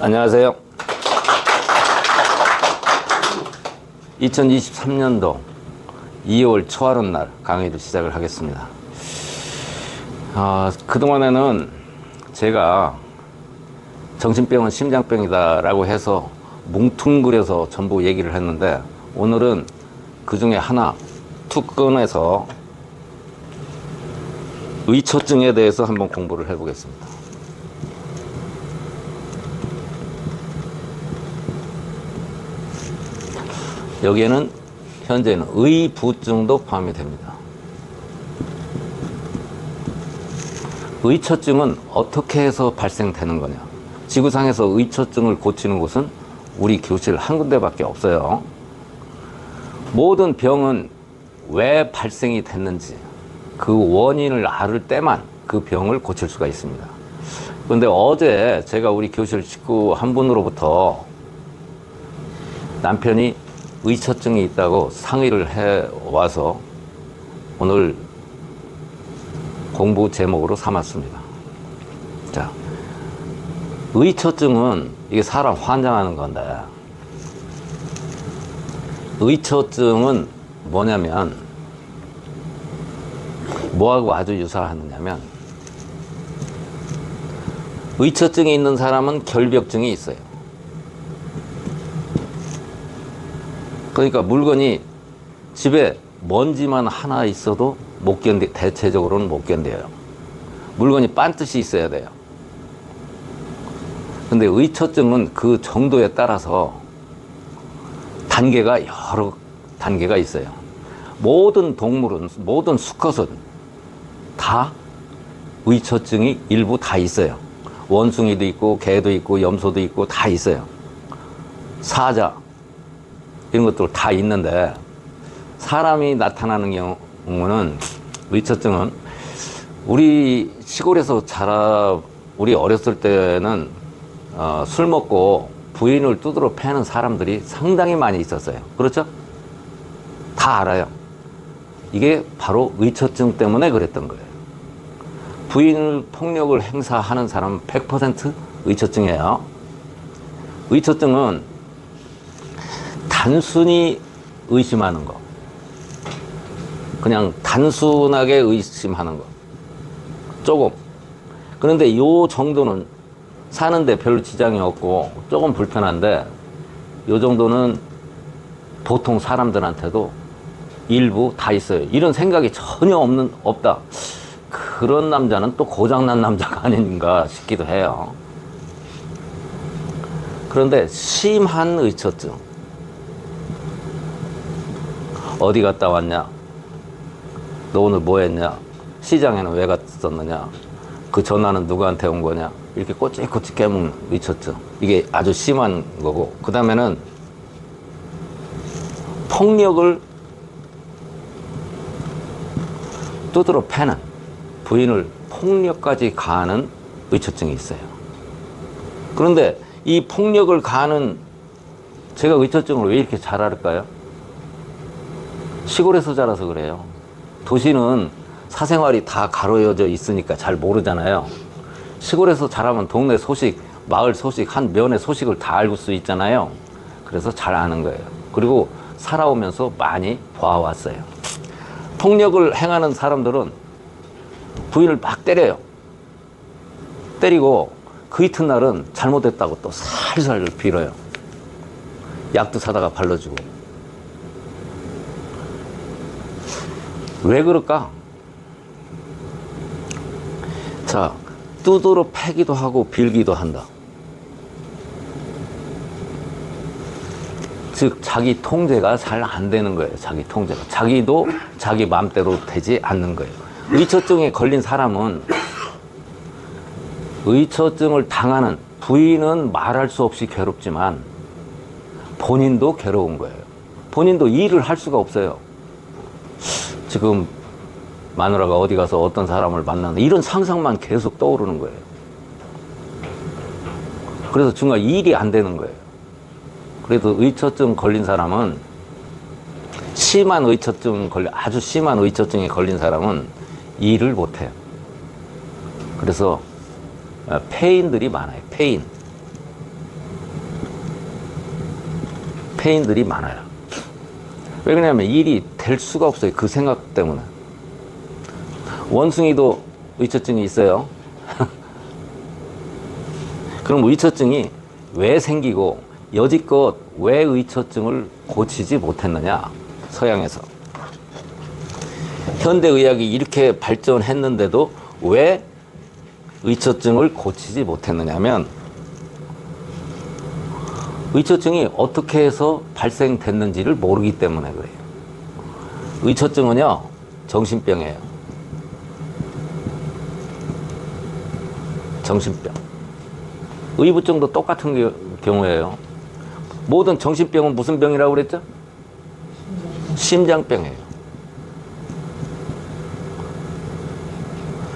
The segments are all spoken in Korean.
안녕하세요. 2023년도 2월 초하룻 날 강의를 시작을 하겠습니다. 그동안에는 제가 정신병은 심장병이다 라고 해서 뭉퉁그려서 전부 얘기를 했는데, 오늘은 그 중에 하나 툭 꺼내서 의처증에 대해서 한번 공부를 해보겠습니다. 여기에는 현재는 의부증도 포함이 됩니다. 의처증은 어떻게 해서 발생되는 거냐? 지구상에서 의처증을 고치는 곳은 우리 교실 한 군데밖에 없어요. 모든 병은 왜 발생이 됐는지 그 원인을 알을 때만 그 병을 고칠 수가 있습니다. 그런데 어제 제가 우리 교실 식구 한 분으로부터 남편이 의처증이 있다고 상의를 해 와서 오늘 공부 제목으로 삼았습니다. 자, 의처증은 이게 사람 환장하는 건데, 의처증은 뭐냐면 뭐하고 아주 유사하느냐면, 의처증이 있는 사람은 결벽증이 있어요. 그러니까 물건이 집에 먼지만 하나 있어도 못 견디, 대체적으로는 못 견뎌요. 물건이 반드시 있어야 돼요. 근데 의처증은 그 정도에 따라서 단계가 여러 단계가 있어요. 모든 동물은, 모든 수컷은 다 의처증이 일부 다 있어요. 원숭이도 있고 개도 있고 염소도 있고 다 있어요. 사자 이런 것들 다 있는데, 사람이 나타나는 경우는 의처증은 우리 시골에서 우리 어렸을 때는 술 먹고 부인을 두드러 패는 사람들이 상당히 많이 있었어요. 그렇죠? 다 알아요. 이게 바로 의처증 때문에 그랬던 거예요. 부인을 폭력을 행사하는 사람은 100% 의처증이에요. 의처증은 단순히 의심하는 거, 그냥 단순하게 의심하는 거 조금. 그런데 요 정도는 사는데 별로 지장이 없고 조금 불편한데, 요 정도는 보통 사람들한테도 일부 다 있어요. 이런 생각이 전혀 없다, 그런 남자는 또 고장난 남자가 아닌가 싶기도 해요. 그런데 심한 의처증, 어디 갔다 왔냐? 너 오늘 뭐 했냐? 시장에는 왜 갔었느냐? 그 전화는 누구한테 온 거냐? 이렇게 꼬치꼬치 깨문 의처증, 이게 아주 심한 거고, 그 다음에는 폭력을 두드러 패는, 부인을 폭력까지 가하는 의처증이 있어요. 그런데 이 폭력을 가하는, 제가 의처증을 왜 이렇게 잘 알을까요? 시골에서 자라서 그래요. 도시는 사생활이 다 가로여져 있으니까 잘 모르잖아요. 시골에서 자라면 동네 소식, 마을 소식, 한 면의 소식을 다 알 수 있잖아요. 그래서 잘 아는 거예요. 그리고 살아오면서 많이 봐왔어요. 폭력을 행하는 사람들은 부인을 막 때려요. 때리고 그 이튿날은 잘못했다고 또 살살 빌어요. 약도 사다가 발라주고. 왜 그럴까? 자, 두드러 패기도 하고 빌기도 한다. 즉 자기 통제가 잘 안 되는 거예요. 자기 통제가, 자기도 자기 마음대로 되지 않는 거예요. 의처증에 걸린 사람은, 의처증을 당하는 부인은 말할 수 없이 괴롭지만 본인도 괴로운 거예요. 본인도 일을 할 수가 없어요. 지금 마누라가 어디 가서 어떤 사람을 만나는 이런 상상만 계속 떠오르는 거예요. 그래서 중간 일이 안 되는 거예요. 그래도 의처증 걸린 사람은, 아주 심한 의처증에 걸린 사람은 일을 못해요. 그래서 폐인들이 많아요. 폐인. 폐인들이 많아요. 왜 그러냐면 일이 될 수가 없어요. 그 생각 때문에. 원숭이도 의처증이 있어요. 그럼 의처증이 왜 생기고 여지껏 왜 의처증을 고치지 못했느냐? 서양에서. 현대의학이 이렇게 발전했는데도 왜 의처증을 고치지 못했느냐면 의처증이 어떻게 해서 발생됐는지를 모르기 때문에 그래요. 의처증은요, 정신병이에요. 정신병. 의부증도 똑같은 경우예요. 모든 정신병은 무슨 병이라고 그랬죠? 심장병이에요.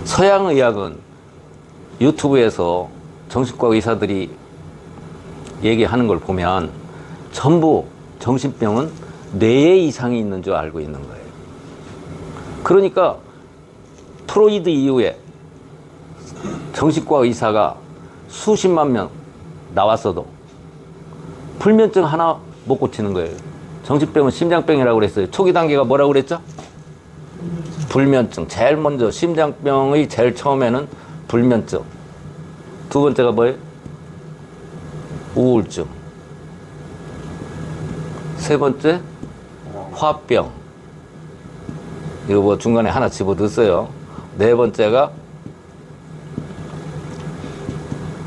서양의학은 유튜브에서 정신과 의사들이 얘기하는 걸 보면 전부 정신병은 뇌에 이상이 있는 줄 알고 있는 거예요. 그러니까 프로이드 이후에 정신과 의사가 수십만 명 나왔어도 불면증 하나 못 고치는 거예요. 정신병은 심장병이라고 그랬어요. 초기 단계가 뭐라고 그랬죠? 불면증. 제일 먼저 심장병의 제일 처음에는 불면증. 두 번째가 뭐예요? 우울증. 세 번째 화병. 이거 뭐 중간에 하나 집어넣었어요. 네 번째가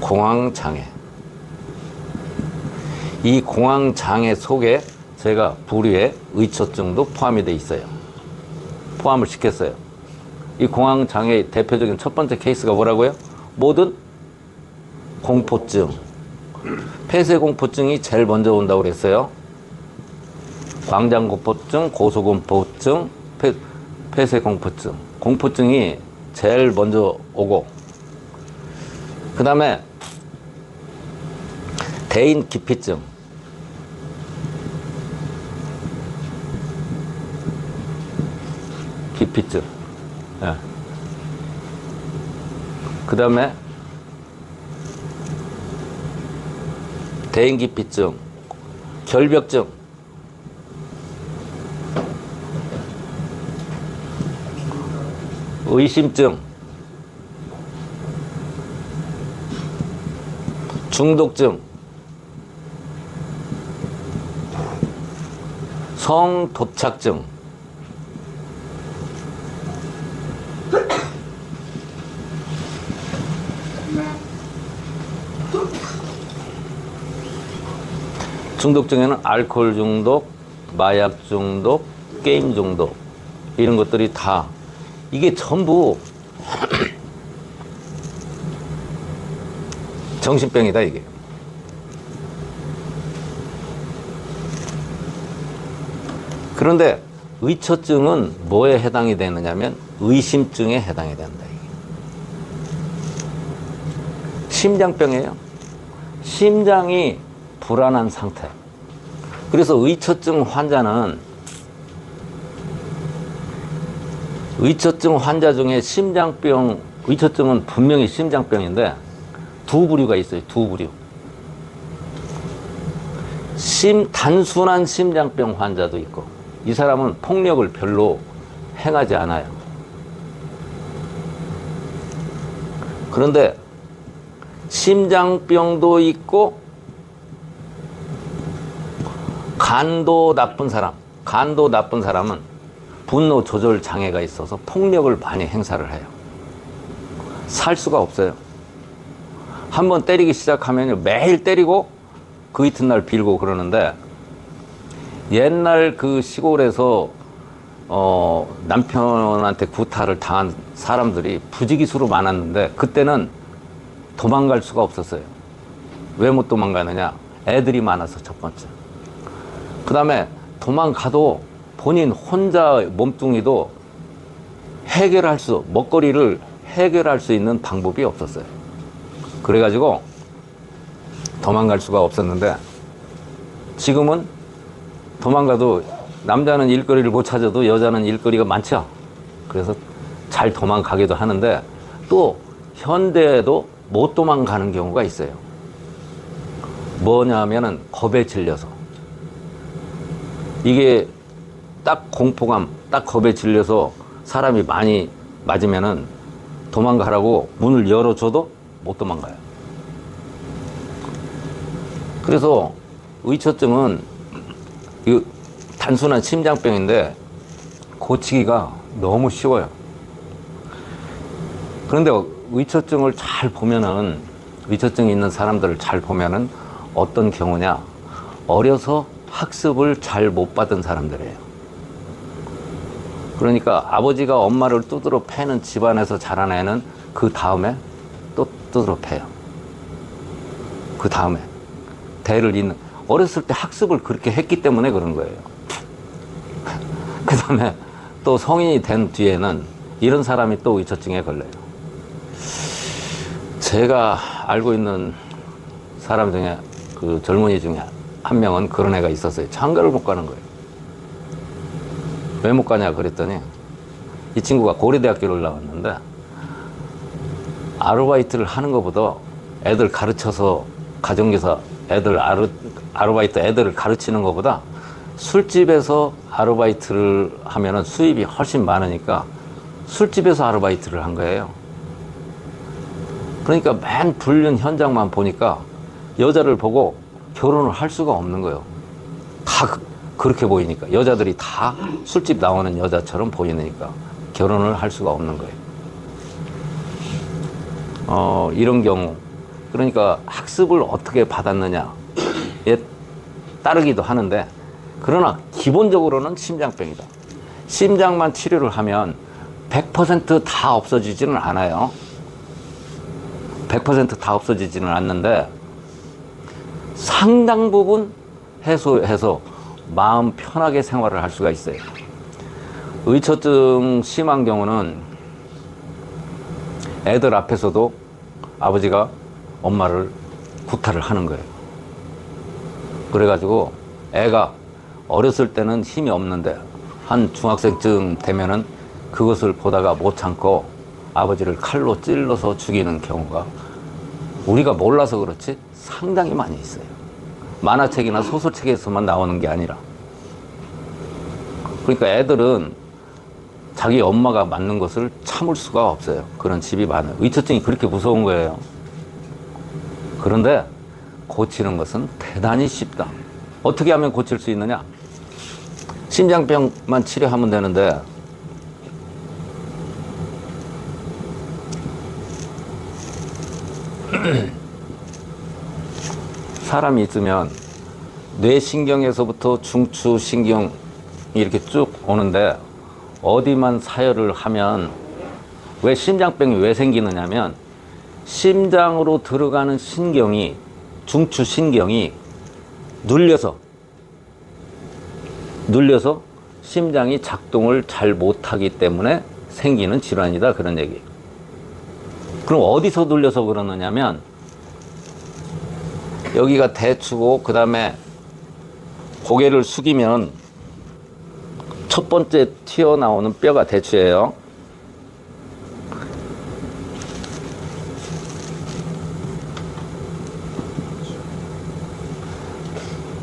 공황장애. 이 공황장애 속에 제가 부류의 의처증도 포함이 돼 있어요. 포함을 시켰어요. 이 공황장애의 대표적인 첫 번째 케이스가 뭐라고요? 모든 공포증. 폐쇄공포증이 제일 먼저 온다고 그랬어요. 광장공포증, 고소공포증, 폐쇄공포증. 공포증이 제일 먼저 오고, 그 다음에 대인기피증. 기피증. 예. 그 다음에 대인기피증, 결벽증, 의심증, 중독증, 성도착증, 중독증에는 알코올 중독, 마약 중독, 게임 중독, 이런 것들이 다, 이게 전부 정신병이다, 이게. 그런데 의처증은 뭐에 해당이 되느냐면 의심증에 해당이 된다, 이게. 심장병이에요. 심장이 불안한 상태. 그래서 의처증 환자는, 의처증 환자 중에 심장병, 의처증은 분명히 심장병인데 두 부류가 있어요. 두 부류. 단순한 심장병 환자도 있고, 이 사람은 폭력을 별로 행하지 않아요. 그런데 심장병도 있고 간도 나쁜 사람은 분노 조절 장애가 있어서 폭력을 많이 행사를 해요. 살 수가 없어요. 한번 때리기 시작하면 매일 때리고 그 이튿날 빌고 그러는데, 옛날 그 시골에서 남편한테 구타를 당한 사람들이 부지기수로 많았는데 그때는 도망갈 수가 없었어요. 왜 못 도망가느냐? 애들이 많아서, 첫 번째. 그 다음에 도망가도 본인 혼자 몸뚱이도 먹거리를 해결할 수 있는 방법이 없었어요. 그래가지고 도망갈 수가 없었는데, 지금은 도망가도 남자는 일거리를 못 찾아도 여자는 일거리가 많죠. 그래서 잘 도망가기도 하는데, 또 현대에도 못 도망가는 경우가 있어요. 뭐냐면은 겁에 질려서. 이게 딱 공포감, 딱 겁에 질려서 사람이 많이 맞으면은 도망가라고 문을 열어줘도 못 도망가요. 그래서 의처증은 이거 단순한 심장병인데 고치기가 너무 쉬워요. 그런데 의처증을 잘 보면은, 의처증이 있는 사람들을 잘 보면은 어떤 경우냐, 어려서 학습을 잘 못 받은 사람들이에요. 그러니까 아버지가 엄마를 두드러 패는 집안에서 자란 애는 그 다음에 또 두드러 패요. 그 다음에 대를 잇는, 어렸을 때 학습을 그렇게 했기 때문에 그런 거예요. 그 다음에 또 성인이 된 뒤에는 이런 사람이 또 의처증에 걸려요. 제가 알고 있는 사람 중에, 그 젊은이 중에 한 명은 그런 애가 있었어요. 장가를 못 가는 거예요. 왜 못 가냐 그랬더니 이 친구가 고려대학교를 나왔는데 아르바이트를 하는 것보다 애들 가르쳐서, 가정교사 애들 아르바이트 애들을 가르치는 것보다 술집에서 아르바이트를 하면은 수입이 훨씬 많으니까 술집에서 아르바이트를 한 거예요. 그러니까 맨 불륜 현장만 보니까 여자를 보고 결혼을 할 수가 없는 거예요. 다 그렇게 보이니까. 여자들이 다 술집 나오는 여자처럼 보이니까 결혼을 할 수가 없는 거예요. 이런 경우. 그러니까 학습을 어떻게 받았느냐에 따르기도 하는데, 그러나 기본적으로는 심장병이다. 심장만 치료를 하면 100%다 없어지지는 않아요. 100%다 없어지지는 않는데 상당 부분 해소해서 마음 편하게 생활을 할 수가 있어요. 의처증 심한 경우는 애들 앞에서도 아버지가 엄마를 구타를 하는 거예요. 그래가지고 애가 어렸을 때는 힘이 없는데 한 중학생쯤 되면은 그것을 보다가 못 참고 아버지를 칼로 찔러서 죽이는 경우가, 우리가 몰라서 그렇지 상당히 많이 있어요. 만화책이나 소설책에서만 나오는 게 아니라. 그러니까 애들은 자기 엄마가 맞는 것을 참을 수가 없어요. 그런 집이 많아요. 의처증이 그렇게 무서운 거예요. 그런데 고치는 것은 대단히 쉽다. 어떻게 하면 고칠 수 있느냐? 심장병만 치료하면 되는데, 사람이 있으면 뇌신경에서부터 중추신경이 이렇게 쭉 오는데, 어디만 사혈을 하면, 왜 심장병이 왜 생기느냐면 심장으로 들어가는 신경이, 중추신경이 눌려서 심장이 작동을 잘 못하기 때문에 생기는 질환이다, 그런 얘기. 그럼 어디서 눌려서 그러느냐면, 여기가 대추고 그 다음에 고개를 숙이면 첫 번째 튀어나오는 뼈가 대추예요.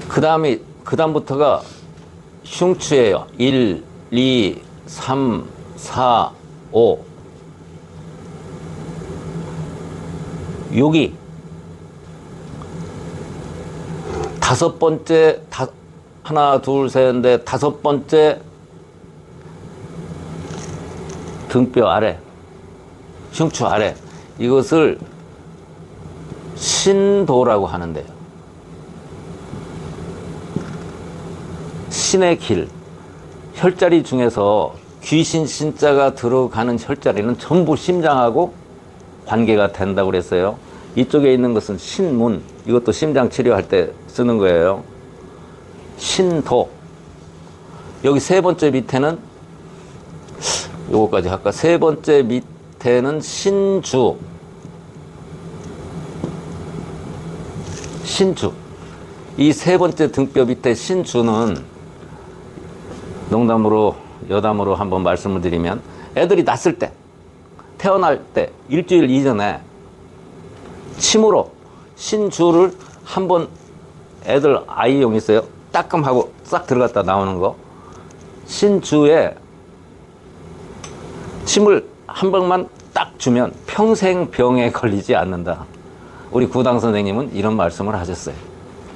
그 다음부터가 흉추예요. 1, 2, 3, 4, 5. 여기 다섯 번째, 하나, 둘, 셋, 넷, 다섯 번째 등뼈 아래, 흉추 아래, 이것을 신도라고 하는데요. 신의 길. 혈자리 중에서 귀신 신자가 들어가는 혈자리는 전부 심장하고 관계가 된다고 그랬어요. 이쪽에 있는 것은 신문, 이것도 심장 치료할 때 쓰는 거예요. 신도. 여기 세 번째 밑에는, 요거까지 할까? 세 번째 밑에는 신주. 신주. 이 세 번째 등뼈 밑에 신주는, 농담으로 여담으로 한번 말씀을 드리면, 애들이 낳았을 때, 태어날 때 일주일 이전에 침으로 신주를 한번, 애들 아이용 있어요. 따끔하고 싹 들어갔다 나오는 거. 신주에 침을 한 방만 딱 주면 평생 병에 걸리지 않는다. 우리 구당 선생님은 이런 말씀을 하셨어요.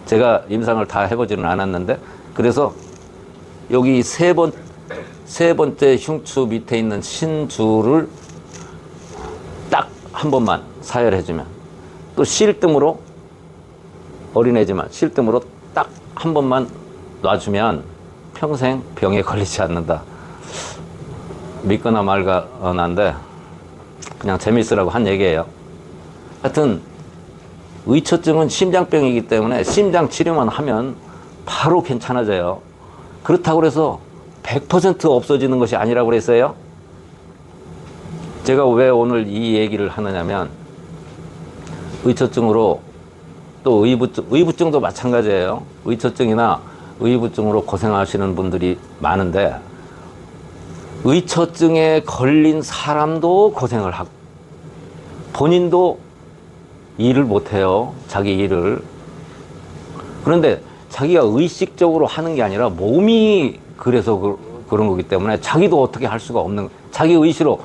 제가 임상을 다 해보지는 않았는데, 그래서 여기 세 번째 흉추 밑에 있는 신주를 딱 한 번만 사열해주면, 또 실등으로, 어린애지만 실등으로 딱 한 번만 놔주면 평생 병에 걸리지 않는다. 믿거나 말거나인데 그냥 재밌으라고 한 얘기예요. 하여튼 의처증은 심장병이기 때문에 심장 치료만 하면 바로 괜찮아져요. 그렇다고 해서 100% 없어지는 것이 아니라고 그랬어요. 제가 왜 오늘 이 얘기를 하느냐면, 의처증으로 또 의부증도 마찬가지예요. 의처증이나 의부증으로 고생하시는 분들이 많은데, 의처증에 걸린 사람도 고생을 하고 본인도 일을 못해요. 자기 일을. 그런데 자기가 의식적으로 하는 게 아니라 몸이 그래서 그런 거기 때문에 자기도 어떻게 할 수가 없는, 자기 의시로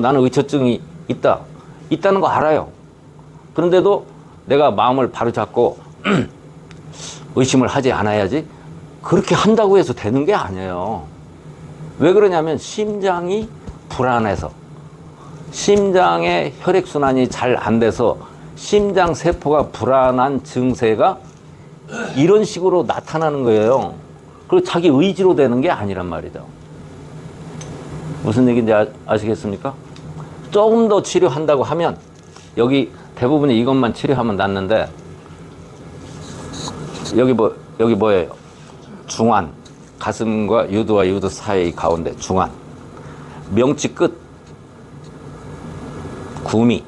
나는 의처증이 있다는 거 알아요. 그런데도 내가 마음을 바로잡고 의심을 하지 않아야지, 그렇게 한다고 해서 되는 게 아니에요. 왜 그러냐면 심장이 불안해서, 심장의 혈액순환이 잘 안 돼서 심장 세포가 불안한 증세가 이런 식으로 나타나는 거예요. 그리고 자기 의지로 되는 게 아니란 말이죠. 무슨 얘기인지 아시겠습니까? 조금 더 치료한다고 하면, 여기 대부분이 이것만 치료하면 낫는데, 여기 뭐예요? 중환. 가슴과 유두와 유두 사이 가운데 중환. 명치 끝. 구미.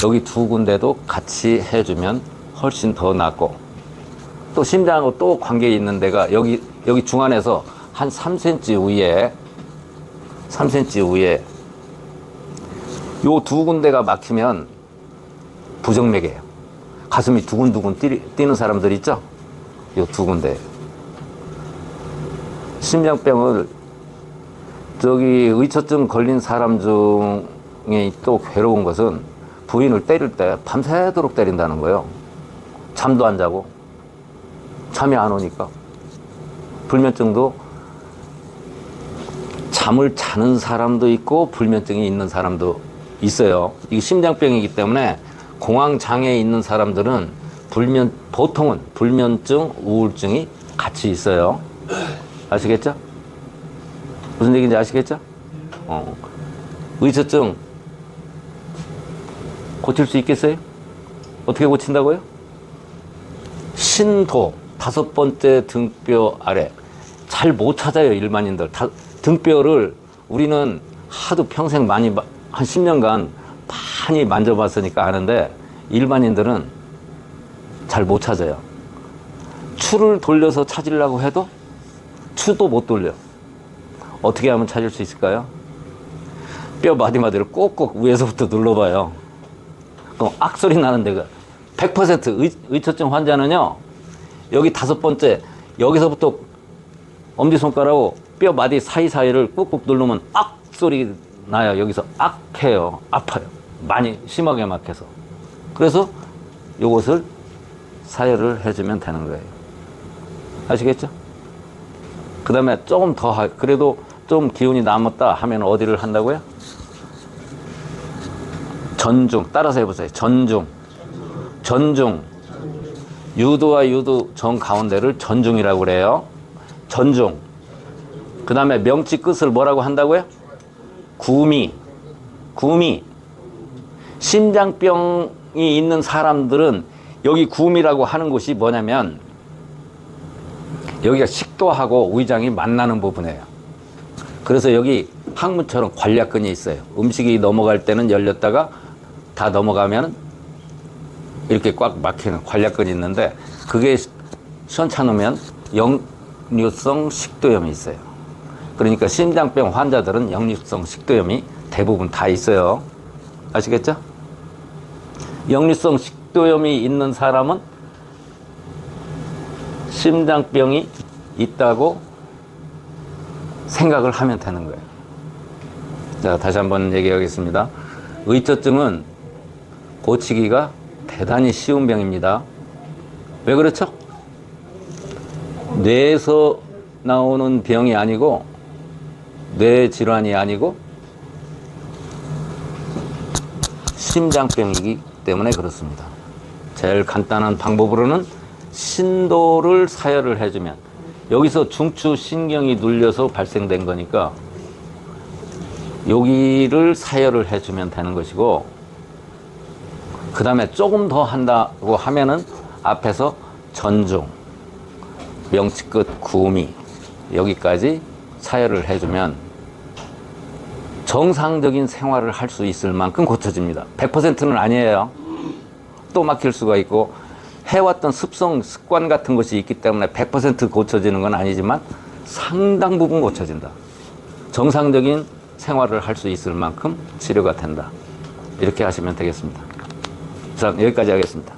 여기 두 군데도 같이 해주면 훨씬 더 낫고, 또 심장하고 또 관계 있는 데가 여기 중안에서 한 3cm 위에 요 두 군데가 막히면 부정맥이에요. 가슴이 두근두근 뛰는 사람들 있죠? 요 두 군데. 심장병을 의처증 걸린 사람 중에 또 괴로운 것은 부인을 때릴 때 밤새도록 때린다는 거예요. 잠도 안 자고, 잠이 안 오니까. 불면증도 잠을 자는 사람도 있고 불면증이 있는 사람도 있어요. 이게 심장병이기 때문에 공황장애에 있는 사람들은 보통은 불면증, 우울증이 같이 있어요. 아시겠죠? 무슨 얘기인지 아시겠죠? 의처증 고칠 수 있겠어요? 어떻게 고친다고요? 신도 5번째 등뼈 아래. 잘 못 찾아요, 일반인들. 등뼈를 우리는 하도 평생 한 10년간 많이 만져봤으니까 아는데, 일반인들은 잘 못 찾아요. 추를 돌려서 찾으려고 해도 추도 못 돌려. 어떻게 하면 찾을 수 있을까요? 뼈 마디마디를 꼭꼭 위에서부터 눌러봐요. 그럼 악소리 나는 데가 100% 의처증 환자는요, 여기 5번째, 여기서부터 엄지손가락하고 뼈 마디 사이사이를 꾹꾹 누르면 악 소리 나요. 여기서 악해요. 아파요. 많이 심하게 막혀서. 그래서 요것을 사열을 해주면 되는 거예요. 아시겠죠? 그 다음에 조금 더, 그래도 좀 기운이 남았다 하면 어디를 한다고요? 전중. 따라서 해보세요. 전중. 유두와 유두 정 가운데를 전중이라고 그래요. 전중. 그 다음에 명치 끝을 뭐라고 한다고요? 구미. 심장병이 있는 사람들은 여기 구미라고 하는 곳이 뭐냐면, 여기가 식도하고 위장이 만나는 부분이에요. 그래서 여기 항문처럼 관략근이 있어요. 음식이 넘어갈 때는 열렸다가 다 넘어가면 이렇게 꽉 막히는 관략근이 있는데, 그게 시원찮으면 역류성 식도염이 있어요. 그러니까 심장병 환자들은 역류성 식도염이 대부분 다 있어요. 아시겠죠? 역류성 식도염이 있는 사람은 심장병이 있다고 생각을 하면 되는 거예요. 자, 다시 한번 얘기하겠습니다. 의처증은 고치기가 대단히 쉬운 병입니다. 왜 그렇죠? 뇌에서 나오는 병이 아니고, 뇌 질환이 아니고 심장병이기 때문에 그렇습니다. 제일 간단한 방법으로는 신도를 사혈을 해주면, 여기서 중추신경이 눌려서 발생된 거니까 여기를 사혈을 해주면 되는 것이고, 그 다음에 조금 더 한다고 하면은 앞에서 전중, 명치끝 구미 여기까지 사혈을 해주면 정상적인 생활을 할 수 있을 만큼 고쳐집니다. 100%는 아니에요. 또 막힐 수가 있고, 해왔던 습관 같은 것이 있기 때문에 100% 고쳐지는 건 아니지만 상당 부분 고쳐진다. 정상적인 생활을 할 수 있을 만큼 치료가 된다. 이렇게 하시면 되겠습니다. 자, 여기까지 하겠습니다.